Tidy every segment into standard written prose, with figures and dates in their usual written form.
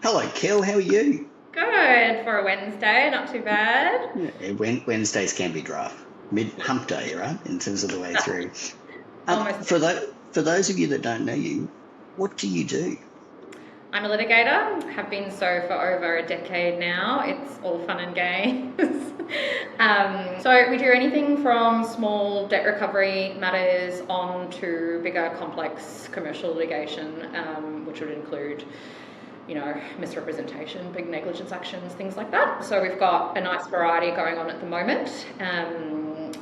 Hello, Kel. How are you? Good for a Wednesday, not too bad. Yeah, Wednesdays can be rough. Mid hump day, right? In terms of the way through. Almost. For those of you that don't know you, what do you do? I'm a litigator, have been so for over a decade now. It's all fun and games. So we do anything from small debt recovery matters on to bigger complex commercial litigation, which would include misrepresentation, big negligence actions, things like that. So we've got a nice variety going on at the moment.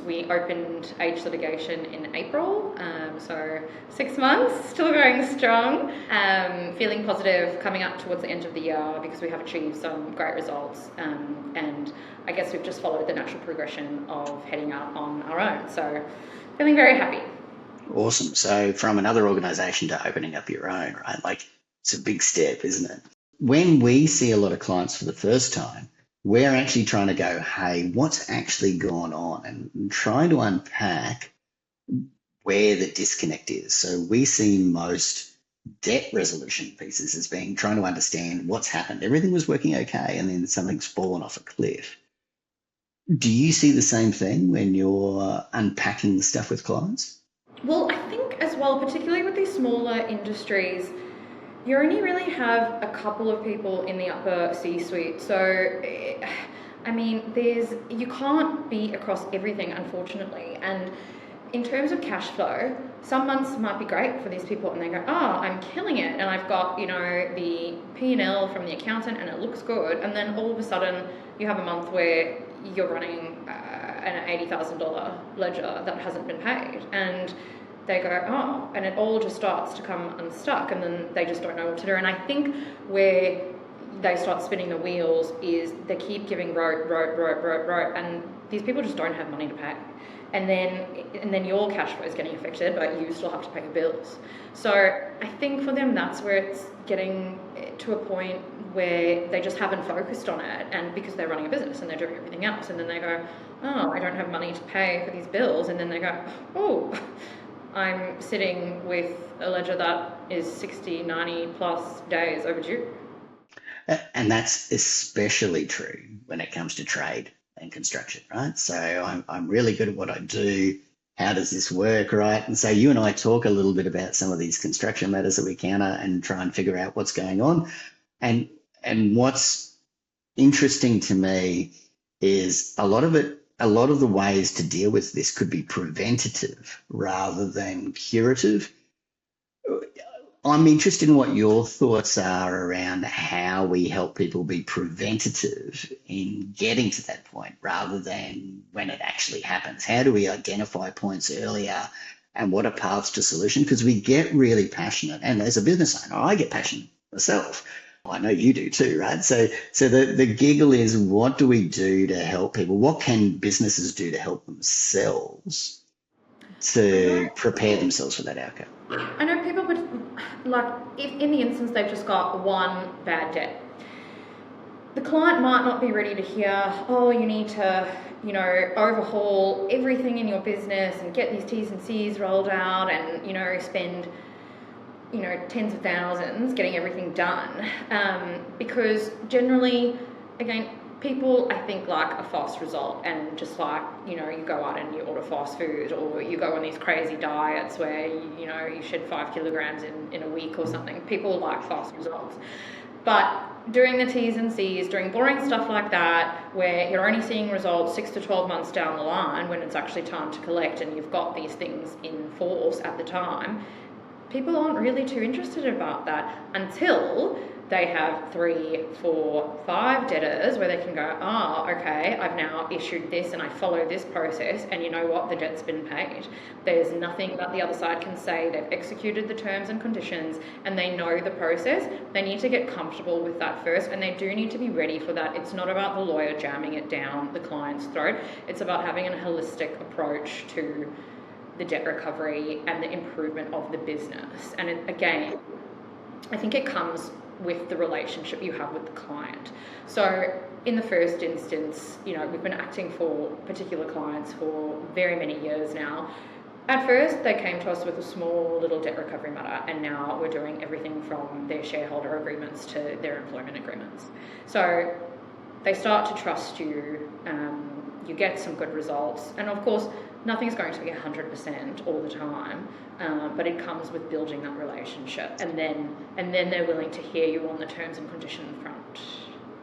We opened H Litigation in April, so 6 months, still going strong. Feeling positive coming up towards the end of the year because we have achieved some great results, and I guess we've just followed the natural progression of heading out on our own. So feeling very happy. Awesome. So from another organization to opening up your own, right? Like it's a big step, isn't it? When we see a lot of clients for the first time, we're actually trying to go, hey, what's actually gone on? And trying to unpack where the disconnect is. So we see most debt resolution pieces as being trying to understand what's happened. Everything was working okay, and then something's fallen off a cliff. Do you see the same thing when you're unpacking the stuff with clients? Well, I think as well, particularly with these smaller industries, you only really have a couple of people in the upper C-suite. So, I mean, you can't be across everything, unfortunately. And in terms of cash flow, some months might be great for these people and they go, oh, I'm killing it. And I've got, the P&L from the accountant and it looks good. And then all of a sudden you have a month where you're running an $80,000 ledger that hasn't been paid. And they go, oh, and it all just starts to come unstuck and then they just don't know what to do. And I think where they start spinning the wheels is they keep giving rote, and these people just don't have money to pay. And then your cash flow is getting affected, but you still have to pay your bills. So I think for them, that's where it's getting to a point where they just haven't focused on it, and because they're running a business and they're doing everything else, and then they go, oh, I don't have money to pay for these bills, and then they go, oh, I'm sitting with a ledger that is 60, 90 plus days overdue. And that's especially true when it comes to trade and construction, right? So I'm really good at what I do. How does this work, right? And so you and I talk a little bit about some of these construction matters that we counter and try and figure out what's going on. And what's interesting to me is a lot of the ways to deal with this could be preventative rather than curative. I'm interested in what your thoughts are around how we help people be preventative in getting to that point rather than when it actually happens. How do we identify points earlier and what are paths to solution? Because we get really passionate. And as a business owner, I get passionate myself. I know you do too, right? So the giggle is what do we do to help people? What can businesses do to help themselves I know, to prepare themselves for that outcome? I know people would, like, if in the instance they've just got one bad debt, the client might not be ready to hear, oh, you need to, overhaul everything in your business and get these T's and C's rolled out and, spend, tens of thousands getting everything done. Because generally, again, people, I think, like a fast result and just like, you go out and you order fast food or you go on these crazy diets where, you shed 5 kilograms in a week or something. People like fast results. But doing the T's and C's, doing boring stuff like that, where you're only seeing results 6 to 12 months down the line when it's actually time to collect and you've got these things in force at the time, people aren't really too interested about that until they have 3, 4, 5 debtors where they can go, okay, I've now issued this and I follow this process, and you know what, the debt's been paid. There's nothing that the other side can say. They've executed the terms and conditions and they know the process. They need to get comfortable with that first, and they do need to be ready for that. It's not about the lawyer jamming it down the client's throat. It's about having a holistic approach to the debt recovery and the improvement of the business. And again, I think it comes with the relationship you have with the client. So in the first instance, we've been acting for particular clients for very many years now. At first, they came to us with a small little debt recovery matter, and now we're doing everything from their shareholder agreements to their employment agreements. So they start to trust you, you get some good results, and of course, nothing's going to be 100% all the time, but it comes with building that relationship, and then they're willing to hear you on the terms and condition front.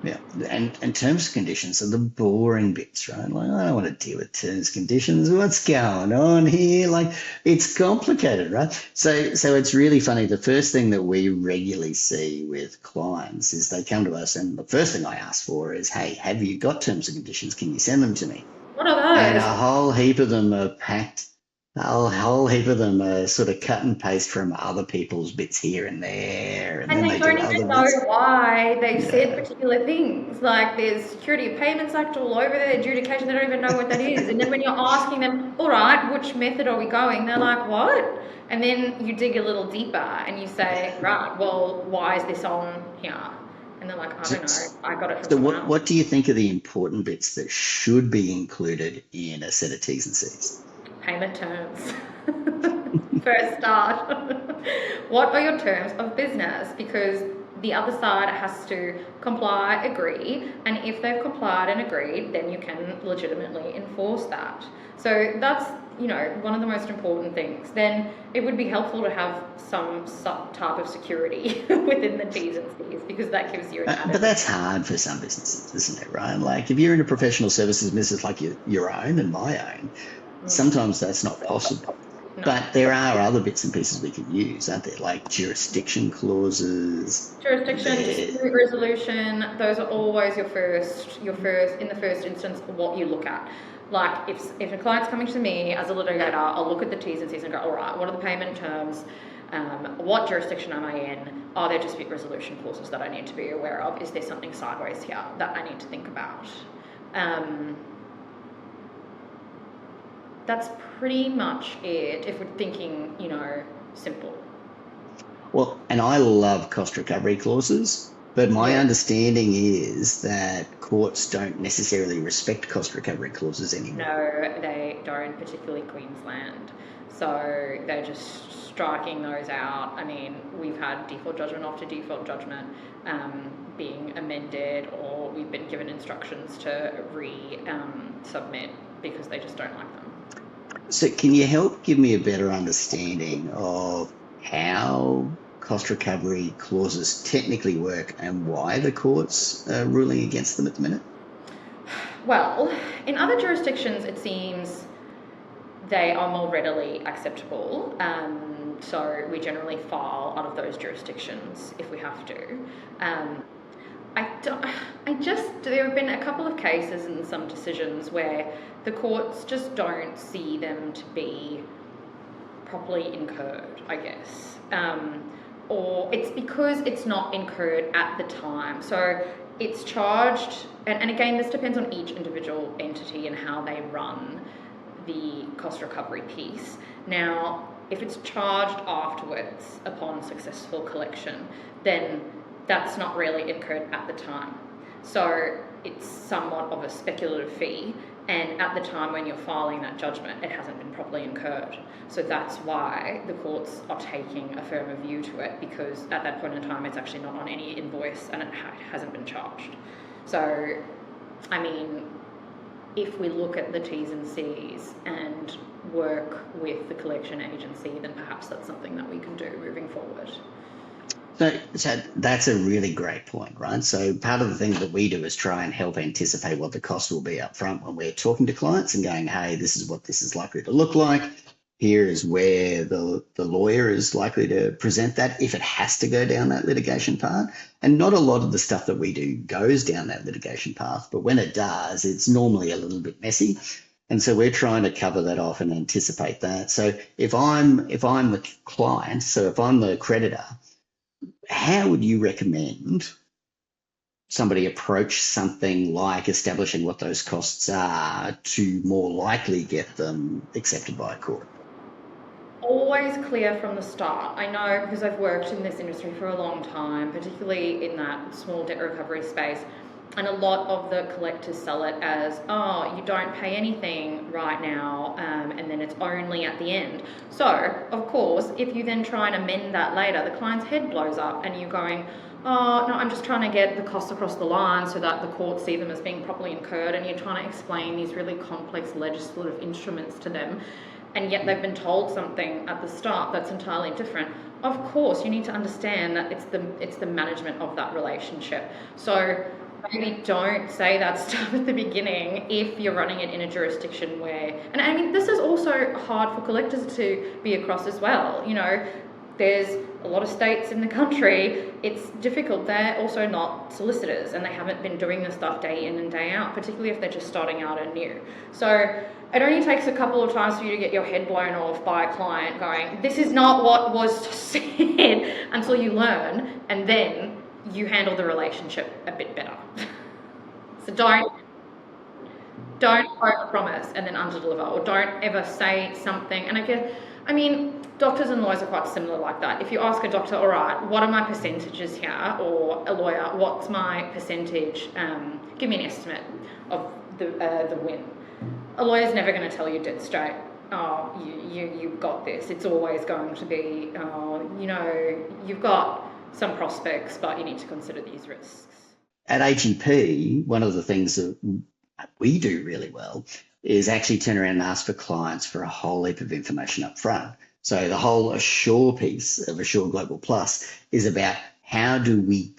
Yeah, and terms and conditions are the boring bits, right? Like, I don't want to deal with terms and conditions. What's going on here? Like, it's complicated, right? So it's really funny. The first thing that we regularly see with clients is they come to us, and the first thing I ask for is, "Hey, have you got terms and conditions? Can you send them to me?" What are And a those? whole heap of them are packed. A whole heap of them are sort of cut and paste from other people's bits here and there, and And then they they do don't other even know bits. why they've said Yeah. particular things. Like there's Security of Payments Act all over there, adjudication, they don't even know what that is. And then when you're asking them, all right, which method are we going? They're like, what? And then you dig a little deeper and you say, right, well, why is this on here? And they're like, I So, don't know, I got it from so someone what, else. what do you think are the important bits that should be included in a set of T's and C's? Payment terms. First start. What are your terms of business? Because the other side has to comply, agree, and if they've complied and agreed, then you can legitimately enforce that. So that's, one of the most important things. Then it would be helpful to have some type of security within the T's and C's because that gives you an But added. that's hard for some businesses, isn't it, right? Like if you're in a professional services business like your own and my own, sometimes that's not possible. No. But there are other bits and pieces we can use, aren't there? Like jurisdiction clauses. Jurisdiction, There, dispute resolution, those are always in the first instance, what you look at. Like if a client's coming to me as a litigator, I'll look at the T's and C's and go, all right, what are the payment terms? What jurisdiction am I in? Are there dispute resolution clauses that I need to be aware of? Is there something sideways here that I need to think about? That's pretty much it if we're thinking, simple. well, and I love cost recovery clauses, but my Yeah. understanding is that courts don't necessarily respect cost recovery clauses anymore. No, they don't, particularly Queensland. So they're just striking those out. I mean, we've had default judgment after default judgment being amended, or we've been given instructions to submit because they just don't like them. So can you help give me a better understanding of how cost recovery clauses technically work and why the courts are ruling against them at the minute? Well, in other jurisdictions, it seems they are more readily acceptable. So we generally file out of those jurisdictions if we have to. Um, there have been a couple of cases and some decisions where the courts just don't see them to be properly incurred, I guess. Or it's because it's not incurred at the time. So it's charged, and again, this depends on each individual entity and how they run the cost recovery piece. Now, if it's charged afterwards upon successful collection, then that's not really incurred at the time. So it's somewhat of a speculative fee, and at the time when you're filing that judgment, it hasn't been properly incurred. So that's why the courts are taking a firmer view to it, because at that point in time, it's actually not on any invoice and it hasn't been charged. So, I mean, if we look at the T's and C's and work with the collection agency, then perhaps that's something that we can do moving forward. So that's a really great point, right? So part of the thing that we do is try and help anticipate what the cost will be up front when we're talking to clients and going, hey, this is what this is likely to look like. Here is where the lawyer is likely to present that if it has to go down that litigation path. And not a lot of the stuff that we do goes down that litigation path, but when it does, it's normally a little bit messy. And so we're trying to cover that off and anticipate that. So if I'm the client, so if I'm the creditor, how would you recommend somebody approach something like establishing what those costs are to more likely get them accepted by a court? Always clear from the start. I know because I've worked in this industry for a long time, particularly in that small debt recovery space. And a lot of the collectors sell it as, oh, you don't pay anything right now, and then it's only at the end. So, of course, if you then try and amend that later, the client's head blows up and you're going, oh, no, I'm just trying to get the costs across the line so that the courts see them as being properly incurred, and you're trying to explain these really complex legislative instruments to them, and yet they've been told something at the start that's entirely different. Of course, you need to understand that it's the management of that relationship. So maybe don't say that stuff at the beginning if you're running it in a jurisdiction where, and I mean, this is also hard for collectors to be across as well. You know, there's a lot of states in the country, it's difficult. They're also not solicitors and they haven't been doing this stuff day in and day out, particularly if they're just starting out and new. So it only takes a couple of times for you to get your head blown off by a client going, this is not what was said, until you learn, and then you handle the relationship a bit better. So don't overpromise and then underdeliver, or don't ever say something. And I mean, doctors and lawyers are quite similar like that. If you ask a doctor, all right, what are my percentages here? Or a lawyer, what's my percentage? Give me an estimate of the win. A lawyer's never going to tell you dead straight, oh, you've got this. It's always going to be, oh, you know, you've got some prospects, but you need to consider these risks. At AGP, one of the things that we do really well is actually turn around and ask for clients for a whole heap of information up front. So the whole Assure piece of Assure Global Plus is about how do we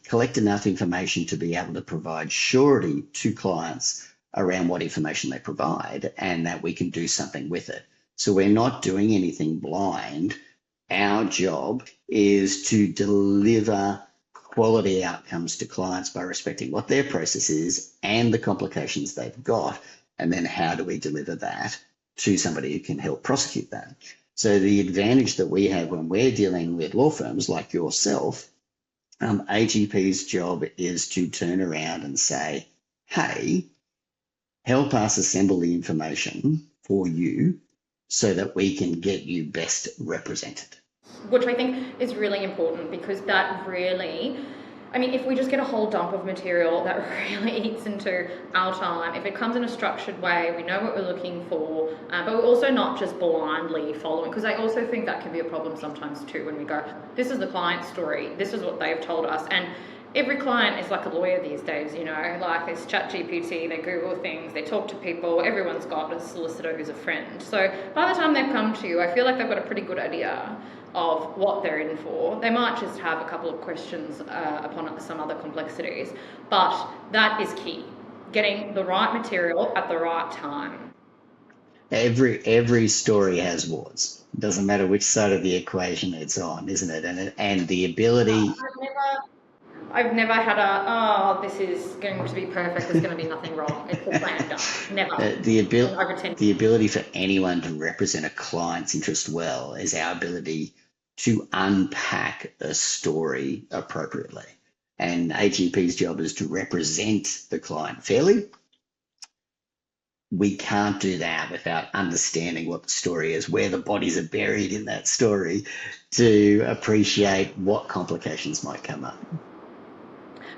collect enough information to be able to provide surety to clients around what information they provide, and that we can do something with it. So we're not doing anything blind. Our job is to deliver quality outcomes to clients by respecting what their process is and the complications they've got. And then how do we deliver that to somebody who can help prosecute that? So the advantage that we have when we're dealing with law firms like yourself, AGP's job is to turn around and say, hey, help us assemble the information for you so that we can get you best represented. Which I think is really important, because that really, I mean, if we just get a whole dump of material, that really eats into our time. If it comes in a structured way, we know what we're looking for, but we're also not just blindly following, because I also think that can be a problem sometimes too, when we go, this is the client's story, this is what they've told us, and every client is like a lawyer these days, you know, like there's ChatGPT, they Google things, they talk to people, everyone's got a solicitor who's a friend. So by the time they've come to you, I feel like they've got a pretty good idea of what they're in for. They might just have a couple of questions upon some other complexities, but that is key, getting the right material at the right time. Every story has warts. It doesn't matter which side of the equation it's on, isn't it? And the ability... I've never had this is going to be perfect, there's going to be nothing wrong, it's a plan done. Never. The ability for anyone to represent a client's interest well is our ability to unpack a story appropriately. And AGP's job is to represent the client fairly. We can't do that without understanding what the story is, where the bodies are buried in that story, to appreciate what complications might come up.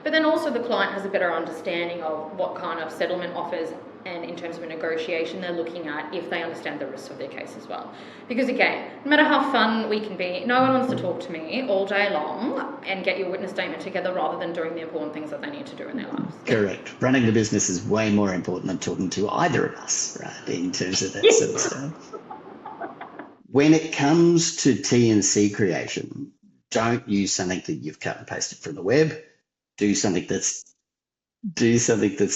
But then also the client has a better understanding of what kind of settlement offers, and in terms of a negotiation they're looking at, if they understand the risks of their case as well. Because again, no matter how fun we can be, no one wants to talk to me all day long and get your witness statement together rather than doing the important things that they need to do in their lives. Correct. Running the business is way more important than talking to either of us, right, in terms of that sort of stuff. When it comes to T&C creation, don't use something that you've cut and pasted from the web. Do something that's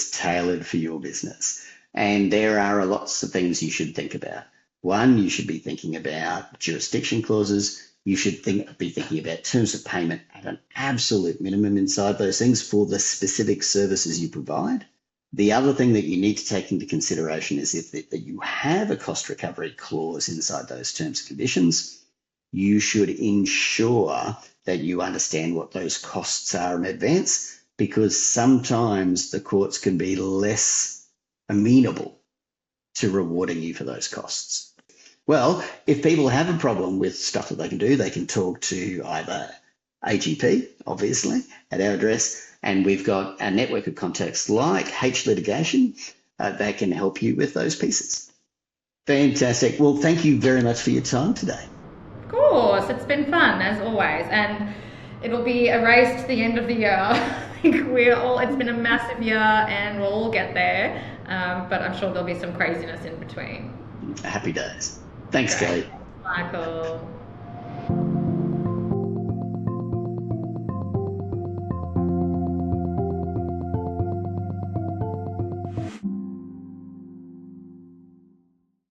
tailored for your business. And there are lots of things you should think about. One, you should be thinking about jurisdiction clauses. You should be thinking about terms of payment at an absolute minimum inside those things for the specific services you provide. The other thing that you need to take into consideration is that you have a cost recovery clause inside those terms and conditions. You should ensure that you understand what those costs are in advance, because sometimes the courts can be less amenable to rewarding you for those costs. Well, if people have a problem with stuff that they can do, they can talk to either AGP, obviously, at our address. And we've got a network of contacts like H Litigation that can help you with those pieces. Fantastic. Well, thank you very much for your time today. Of course, it's been fun as always, and it'll be a race to the end of the year. I think it's been a massive year and we'll all get there, but I'm sure there'll be some craziness in between. Happy days. Thanks, Great. Kelly. Michael.